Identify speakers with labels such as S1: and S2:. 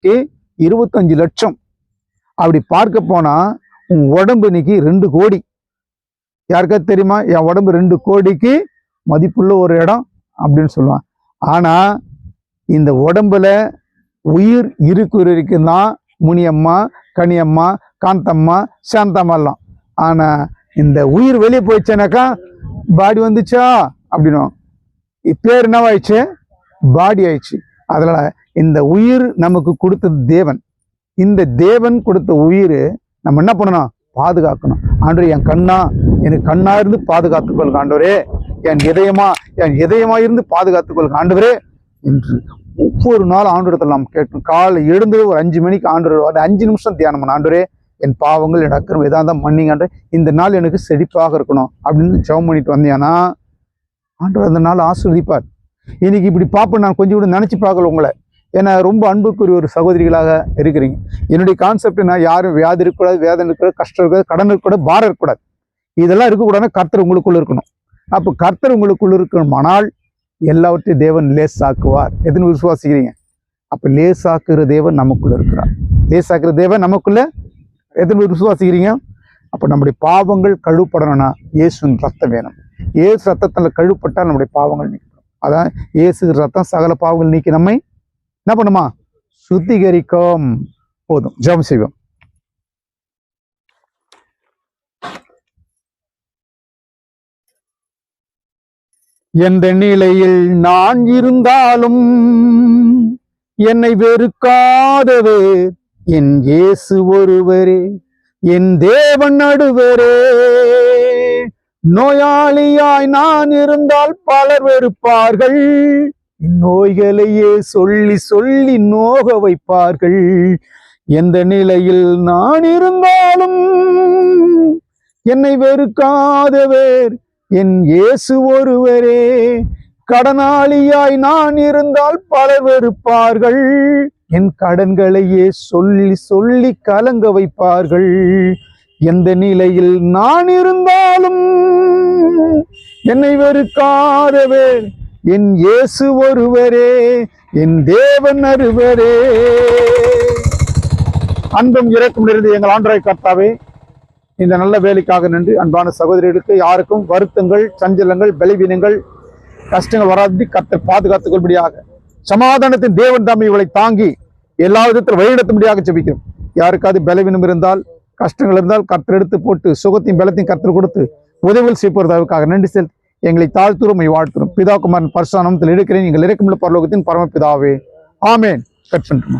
S1: இன்னைக்கு 25 லட்சம். அப்படி பார்க்க போனா உன் உடம்பு இன்னைக்கு 2 கோடி. யாருக்காவது தெரியுமா? என் உடம்பு 2 கோடிக்கு மதிப்புள்ள ஒரு இடம் அப்படின்னு சொல்லுவான். ஆனா இந்த உடம்புல உயிர் வரைக்கும் தான் முனியம்மா, கனியம்மா, காந்தம்மா, சாந்தம்மா எல்லாம். ஆனா இந்த உயிர் வெளியே போயிடுச்சேனாக்கா பாடி வந்துச்சா அப்படின்னு பேர் என்னவாயிடுச்சு? பாடி ஆயிடுச்சு. அதனால இந்த உயிர் நமக்கு கொடுத்தது தேவன். இந்த தேவன் கொடுத்த உயிர் நம்ம என்ன பண்ணணும்? பாதுகாக்கணும். ஆண்டவரே, என் கண்ணா எனக்கு கண்ணா இருந்து பாதுகாத்துக் கொள்ளுங்க ஆண்டவரே. என் இதயமா இருந்து பாதுகாத்துக் கொள்ளுங்க ஆண்டவரே என்று ஒவ்வொரு நாள் ஆண்டவரத்தில் நாம் கேட்கணும். காலை எழுந்து ஒரு 5 மணிக்கு ஆண்டவர் 5 நிமிஷம் தியானம் பண்ண. ஆண்டவரே, என் பாவங்கள் என் அக்கிரம் எதா இருந்தால் மன்னிங்க, இந்த நாள் எனக்கு செழிப்பாக இருக்கணும் அப்படின்னு ஜெபம் பண்ணிட்டு வந்தேன்னா ஆண்டவர் அந்த நாள் ஆசீர்வதிப்பார். இன்னைக்கு இப்படி பார்ப்பேன் நான் கொஞ்சம் கூட நினைச்சு பார்க்கல உங்களை. ஏன்னா ரொம்ப அன்புக்குரிய ஒரு சகோதரிகளாக இருக்கிறீங்க. என்னுடைய கான்செப்ட், நான் யாரும் வியாதி இருக்கக்கூடாது, வேதனை இருக்கக்கூடாது, கஷ்டம் இருக்கக்கூடாது, கடன் இருக்கக்கூடாது, பாரம் இருக்கக்கூடாது. இதெல்லாம் இருக்கக்கூடாதுன்னா கர்த்தர் உங்களுக்குள்ள இருக்கணும். அப்போ கர்த்தர் உங்களுக்குள்ள இருக்கணுமானால் எல்லாவற்றையும் தேவன் லேசாக்குவார். எதுன்னு விசுவாசிக்கிறீங்க? அப்ப லேசாக்குற தேவன் நமக்குள்ள இருக்கிறார். லேசாக்குற தேவன் நமக்குள்ள எதுன்னு விசுவாசிக்கிறீங்க? அப்ப நம்முடைய பாவங்கள் கழுவப்படணும்னா இயேசுவின் ரத்தம் வேணும். இயேசு ரத்தத்துல கழுவப்பட்டால் நம்முடைய பாவங்கள் நீக்கப்படும். அதான் இயேசு ரத்தம் சகல பாவங்கள் நீக்கி நம்மை என்ன பண்ணுமா? சுத்திகரிக்கும். போதும், ஜெபம் செய்வோம். எந்த நிலையில் நான் இருந்தாலும் என்னை வெறுக்காதவே என் இயேசு ஒருவரே, என் தேவன் நடுவரே. நோயாளியாய் நான் இருந்தால் பலர் வெறுப்பார்கள், நோய்களையே சொல்லி சொல்லி நோக வைப்பார்கள். எந்த நிலையில் நான் இருந்தாலும் என்னை வெறுக்காதவர் என் இயேசு ஒருவரே. கடனாளியாய் நான் இருந்தால் பலர் வெறுப்பார்கள், என் கடன்களையே சொல்லி சொல்லி கலங்க வைப்பார்கள். எந்த நிலையில் நான் இருந்தாலும் என்னை வெறுக்காதவர் என் இயேசு ஒருவரே, என் தேவன் அருவரே. அன்பும் இரக்கம் நிறைந்த எங்கள் ஆண்டவராகிய கர்த்தாவே, இந்த நல்ல வேலைக்காக நன்றி. அன்பான சகோதரிகளுக்கு யாருக்கும் வருத்தங்கள், சஞ்சலங்கள், பலவீனங்கள், கஷ்டங்கள் வராது கர்த்தர் பாதுகாத்துக் கொள்படியாக சமாதானத்தின் தேவன் தாமே இவளை தாங்கி எல்லா விதத்தில் வழிநடத்தும்படியாக ஜெபிக்கிறோம். யாருக்காவது பலவீனம் இருந்தால், கஷ்டங்கள் இருந்தால் கர்த்தர் எடுத்து போட்டு சுகத்தையும் பலத்தையும் கர்த்தர் கொடுத்து உதவிகள் செய்வதற்காக நன்றி செலுத்தி எங்களை தாழ்த்துறோம், வாழ்த்துறோம். பிதா குமாரன் பரிசுத்த நாமத்தில் இருக்கிறேன். எங்கள் இரக்கமுள்ள பரலோகத்தின் பரமபிதாவே, ஆமேன். கட் பண்ணுமா?